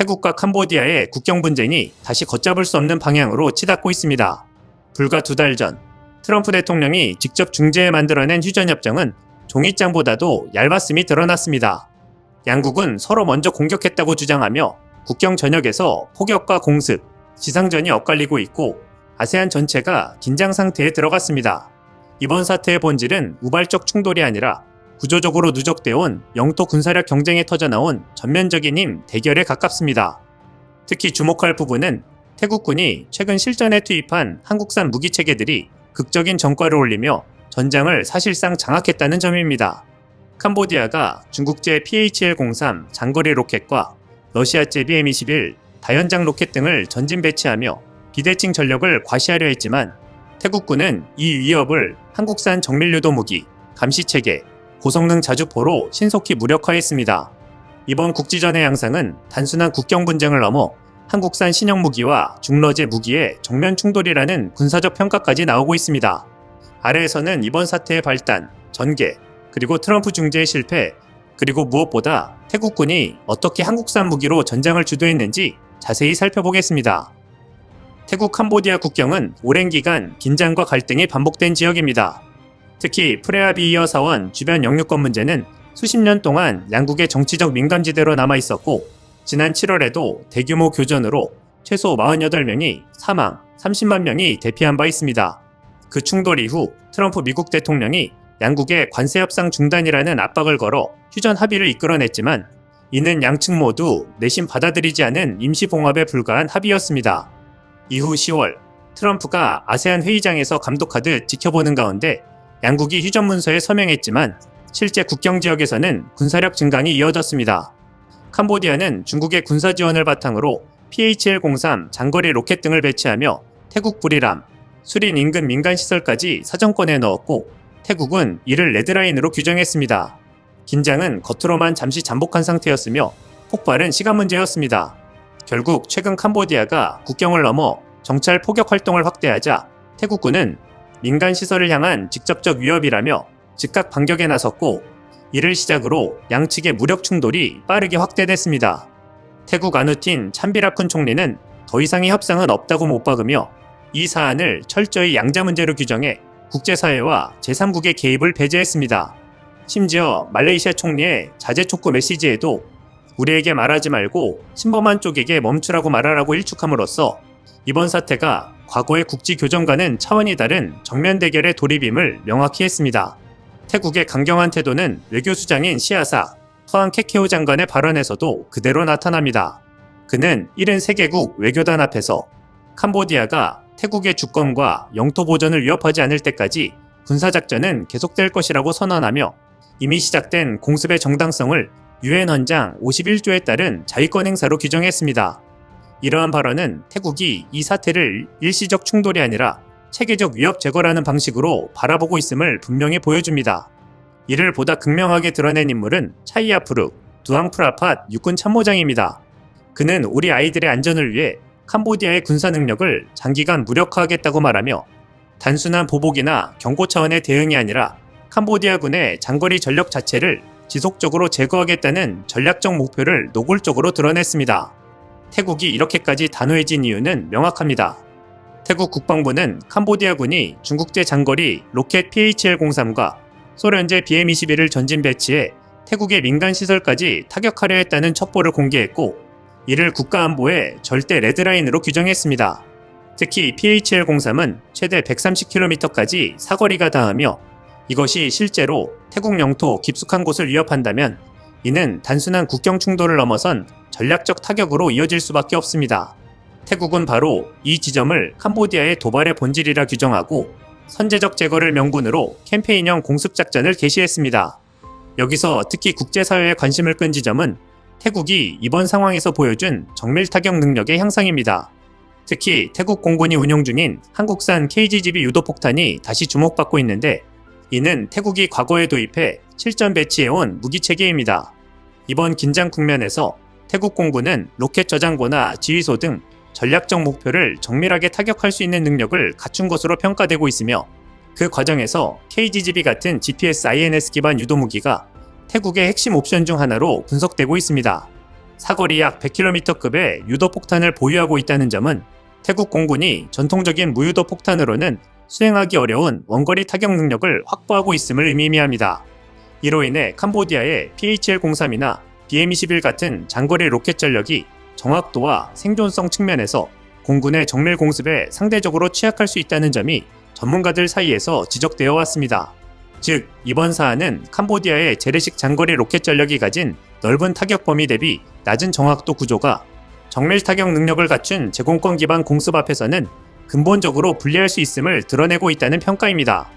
태국과 캄보디아의 국경 분쟁이 다시 걷잡을 수 없는 방향으로 치닫고 있습니다. 불과 2달 전 트럼프 대통령이 직접 중재해 만들어낸 휴전협정은 종이장보다도 얇았음이 드러났습니다. 양국은 서로 먼저 공격했다고 주장하며 국경 전역에서 폭격과 공습, 지상전이 엇갈리고 있고 아세안 전체가 긴장 상태에 들어갔습니다. 이번 사태의 본질은 우발적 충돌이 아니라 구조적으로 누적되어 온 영토 군사력 경쟁에 터져나온 전면적인 힘 대결에 가깝습니다. 특히 주목할 부분은 태국군이 최근 실전에 투입한 한국산 무기 체계들이 극적인 전과를 올리며 전장을 사실상 장악했다는 점입니다. 캄보디아가 중국제 PH-103 장거리 로켓과 러시아제 BM-21 다연장 로켓 등을 전진 배치하며 비대칭 전력을 과시하려 했지만 태국군은 이 위협을 한국산 정밀유도 무기, 감시체계, 고성능 자주포로 신속히 무력화했습니다. 이번 국지전의 양상은 단순한 국경 분쟁을 넘어 한국산 신형 무기와 중러제 무기의 정면 충돌이라는 군사적 평가까지 나오고 있습니다. 아래에서는 이번 사태의 발단, 전개, 그리고 트럼프 중재의 실패, 그리고 무엇보다 태국군이 어떻게 한국산 무기로 전장을 주도했는지 자세히 살펴보겠습니다. 태국 캄보디아 국경은 오랜 기간 긴장과 갈등이 반복된 지역입니다. 특히 프레아비이어 사원 주변 영유권 문제는 수십 년 동안 양국의 정치적 민감지대로 남아있었고 지난 7월에도 대규모 교전으로 최소 48명이 사망, 30만 명이 대피한 바 있습니다. 그 충돌 이후 트럼프 미국 대통령이 양국의 관세 협상 중단이라는 압박을 걸어 휴전 합의를 이끌어냈지만 이는 양측 모두 내심 받아들이지 않은 임시봉합에 불과한 합의였습니다. 이후 10월 트럼프가 아세안 회의장에서 감독하듯 지켜보는 가운데 양국이 휴전 문서에 서명했지만 실제 국경 지역에서는 군사력 증강이 이어졌습니다. 캄보디아는 중국의 군사 지원을 바탕으로 PH-103 장거리 로켓 등을 배치하며 태국 부리람, 수린 인근 민간시설까지 사정권에 넣었고 태국은 이를 레드라인으로 규정했습니다. 긴장은 겉으로만 잠시 잠복한 상태였으며 폭발은 시간 문제였습니다. 결국 최근 캄보디아가 국경을 넘어 정찰 포격 활동을 확대하자 태국군은 민간시설을 향한 직접적 위협이라며 즉각 반격에 나섰고 이를 시작으로 양측의 무력 충돌이 빠르게 확대됐습니다. 태국 아누틴 참비라쿤 총리는 더 이상의 협상은 없다고 못 박으며 이 사안을 철저히 양자 문제로 규정해 국제사회와 제3국의 개입을 배제했습니다. 심지어 말레이시아 총리의 자제 촉구 메시지에도 우리에게 말하지 말고 침범한 쪽에게 멈추라고 말하라고 일축함으로써 이번 사태가 과거의 국지교전과는 차원이 다른 정면 대결의 돌입임을 명확히 했습니다. 태국의 강경한 태도는 외교수장인 시아사, 토안 케케오 장관의 발언에서도 그대로 나타납니다. 그는 73개국 외교단 앞에서 캄보디아가 태국의 주권과 영토 보전을 위협하지 않을 때까지 군사작전은 계속될 것이라고 선언하며 이미 시작된 공습의 정당성을 유엔 헌장 51조에 따른 자위권 행사로 규정했습니다. 이러한 발언은 태국이 이 사태를 일시적 충돌이 아니라 체계적 위협 제거라는 방식으로 바라보고 있음을 분명히 보여줍니다. 이를 보다 극명하게 드러낸 인물은 차이아프룩 두앙프라팟 육군 참모장입니다. 그는 우리 아이들의 안전을 위해 캄보디아의 군사 능력을 장기간 무력화하겠다고 말하며 단순한 보복이나 경고 차원의 대응이 아니라 캄보디아군의 장거리 전력 자체를 지속적으로 제거하겠다는 전략적 목표를 노골적으로 드러냈습니다. 태국이 이렇게까지 단호해진 이유는 명확합니다. 태국 국방부는 캄보디아군이 중국제 장거리 로켓 PH-103과 소련제 BM-21을 전진 배치해 태국의 민간시설까지 타격하려 했다는 첩보를 공개했고 이를 국가안보의 절대 레드라인으로 규정했습니다. 특히 PH-103은 최대 130km까지 사거리가 닿으며 이것이 실제로 태국 영토 깊숙한 곳을 위협한다면 이는 단순한 국경 충돌을 넘어선 전략적 타격으로 이어질 수밖에 없습니다. 태국은 바로 이 지점을 캄보디아의 도발의 본질이라 규정하고 선제적 제거를 명분으로 캠페인형 공습작전을 개시했습니다. 여기서 특히 국제사회의 관심을 끈 지점은 태국이 이번 상황에서 보여준 정밀 타격 능력의 향상입니다. 특히 태국 공군이 운용 중인 한국산 KGGB 유도폭탄이 다시 주목받고 있는데 이는 태국이 과거에 도입해 실전 배치해온 무기체계입니다. 이번 긴장 국면에서 태국 공군은 로켓 저장고나 지휘소 등 전략적 목표를 정밀하게 타격할 수 있는 능력을 갖춘 것으로 평가되고 있으며 그 과정에서 KGGB 같은 GPS INS 기반 유도무기가 태국의 핵심 옵션 중 하나로 분석되고 있습니다. 사거리 약 100km급의 유도폭탄을 보유하고 있다는 점은 태국 공군이 전통적인 무유도 폭탄으로는 수행하기 어려운 원거리 타격 능력을 확보하고 있음을 의미합니다. 이로 인해 캄보디아의 PHL-03이나 BM-21 같은 장거리 로켓 전력이 정확도와 생존성 측면에서 공군의 정밀 공습에 상대적으로 취약할 수 있다는 점이 전문가들 사이에서 지적되어 왔습니다. 즉, 이번 사안은 캄보디아의 재래식 장거리 로켓 전력이 가진 넓은 타격 범위 대비 낮은 정확도 구조가 정밀 타격 능력을 갖춘 제공권 기반 공습 앞에서는 근본적으로 불리할 수 있음을 드러내고 있다는 평가입니다.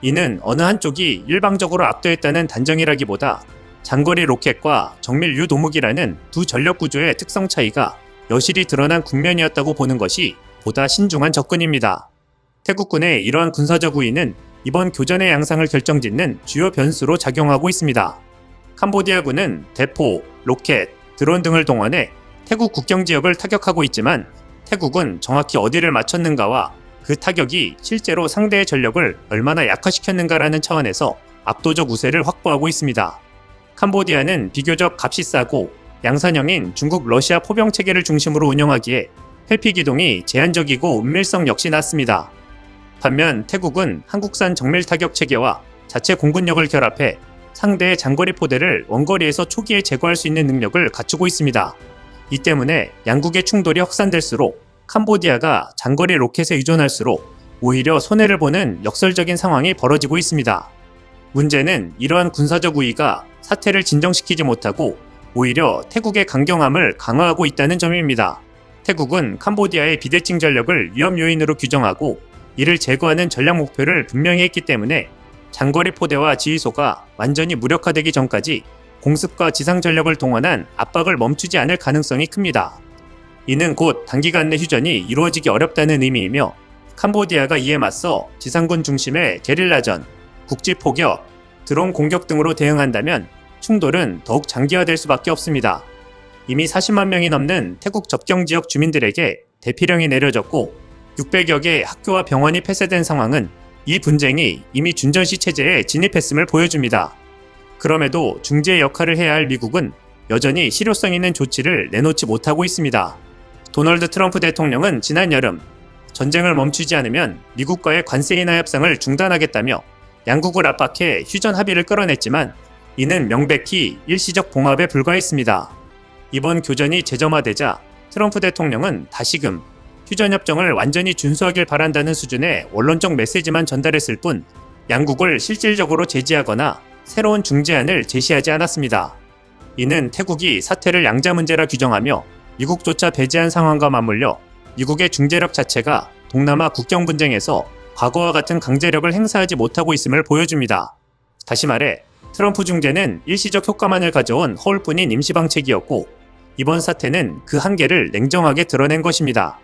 이는 어느 한쪽이 일방적으로 압도했다는 단정이라기보다 장거리 로켓과 정밀 유도무기라는 두 전력 구조의 특성 차이가 여실히 드러난 국면이었다고 보는 것이 보다 신중한 접근입니다. 태국군의 이러한 군사적 우위는 이번 교전의 양상을 결정짓는 주요 변수로 작용하고 있습니다. 캄보디아군은 대포, 로켓, 드론 등을 동원해 태국 국경 지역을 타격하고 있지만 태국은 정확히 어디를 맞췄는가와 그 타격이 실제로 상대의 전력을 얼마나 약화시켰는가라는 차원에서 압도적 우세를 확보하고 있습니다. 캄보디아는 비교적 값이 싸고 양산형인 중국 러시아 포병 체계를 중심으로 운영하기에 회피 기동이 제한적이고 은밀성 역시 낮습니다. 반면 태국은 한국산 정밀 타격 체계와 자체 공군력을 결합해 상대의 장거리 포대를 원거리에서 초기에 제거할 수 있는 능력을 갖추고 있습니다. 이 때문에 양국의 충돌이 확산될수록 캄보디아가 장거리 로켓에 의존할수록 오히려 손해를 보는 역설적인 상황이 벌어지고 있습니다. 문제는 이러한 군사적 우위가 사태를 진정시키지 못하고 오히려 태국의 강경함을 강화하고 있다는 점입니다. 태국은 캄보디아의 비대칭 전력을 위험 요인으로 규정하고 이를 제거하는 전략 목표를 분명히 했기 때문에 장거리 포대와 지휘소가 완전히 무력화되기 전까지 공습과 지상 전력을 동원한 압박을 멈추지 않을 가능성이 큽니다. 이는 곧 단기간 내 휴전이 이루어지기 어렵다는 의미이며 캄보디아가 이에 맞서 지상군 중심의 게릴라전, 국지 포격, 드론 공격 등으로 대응한다면 충돌은 더욱 장기화될 수밖에 없습니다. 이미 40만 명이 넘는 태국 접경 지역 주민들에게 대피령이 내려졌고 600여 개의 학교와 병원이 폐쇄된 상황은 이 분쟁이 이미 준전시 체제에 진입했음을 보여줍니다. 그럼에도 중재의 역할을 해야 할 미국은 여전히 실효성 있는 조치를 내놓지 못하고 있습니다. 도널드 트럼프 대통령은 지난 여름 전쟁을 멈추지 않으면 미국과의 관세 인하 협상을 중단하겠다며 양국을 압박해 휴전 합의를 끌어냈지만 이는 명백히 일시적 봉합에 불과했습니다. 이번 교전이 재점화되자 트럼프 대통령은 다시금 휴전협정을 완전히 준수하길 바란다는 수준의 원론적 메시지만 전달했을 뿐 양국을 실질적으로 제지하거나 새로운 중재안을 제시하지 않았습니다. 이는 태국이 사태를 양자 문제라 규정하며 미국조차 배제한 상황과 맞물려 미국의 중재력 자체가 동남아 국경 분쟁에서 과거와 같은 강제력을 행사하지 못하고 있음을 보여줍니다. 다시 말해 트럼프 중재는 일시적 효과만을 가져온 허울뿐인 임시방책이었고 이번 사태는 그 한계를 냉정하게 드러낸 것입니다.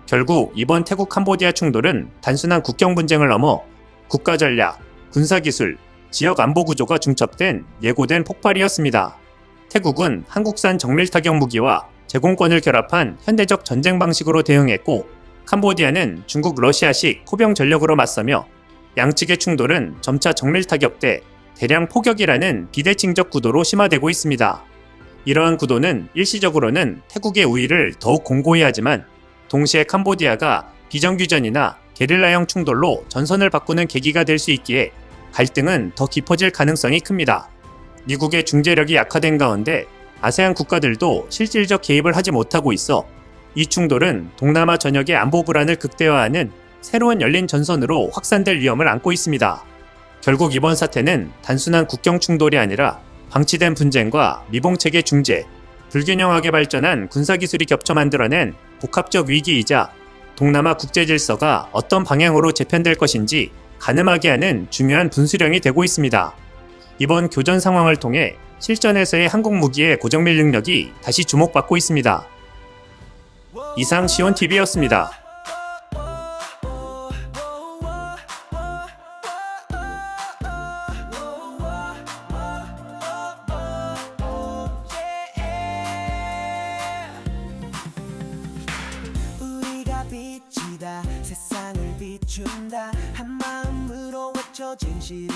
결국 이번 태국 캄보디아 충돌은 단순한 국경 분쟁을 넘어 국가 전략, 군사기술, 지역 안보 구조가 중첩된 예고된 폭발이었습니다. 태국은 한국산 정밀 타격 무기와 제공권을 결합한 현대적 전쟁 방식으로 대응했고 캄보디아는 중국 러시아식 포병 전력으로 맞서며 양측의 충돌은 점차 정밀 타격 대 대량 포격이라는 비대칭적 구도로 심화되고 있습니다. 이러한 구도는 일시적으로는 태국의 우위를 더욱 공고히 하지만 동시에 캄보디아가 비정규전이나 게릴라형 충돌로 전선을 바꾸는 계기가 될 수 있기에 갈등은 더 깊어질 가능성이 큽니다. 미국의 중재력이 약화된 가운데 아세안 국가들도 실질적 개입을 하지 못하고 있어 이 충돌은 동남아 전역의 안보 불안을 극대화하는 새로운 열린 전선으로 확산될 위험을 안고 있습니다. 결국 이번 사태는 단순한 국경 충돌이 아니라 방치된 분쟁과 미봉책의 중재, 불균형하게 발전한 군사기술이 겹쳐 만들어낸 복합적 위기이자 동남아 국제질서가 어떤 방향으로 재편될 것인지 가늠하게 하는 중요한 분수령이 되고 있습니다. 이번 교전 상황을 통해 실전에서의 한국 무기의 고정밀 능력이 다시 주목받고 있습니다. 이상 시온TV였습니다. 세상을 비춘다 한마음으로 외쳐 진실을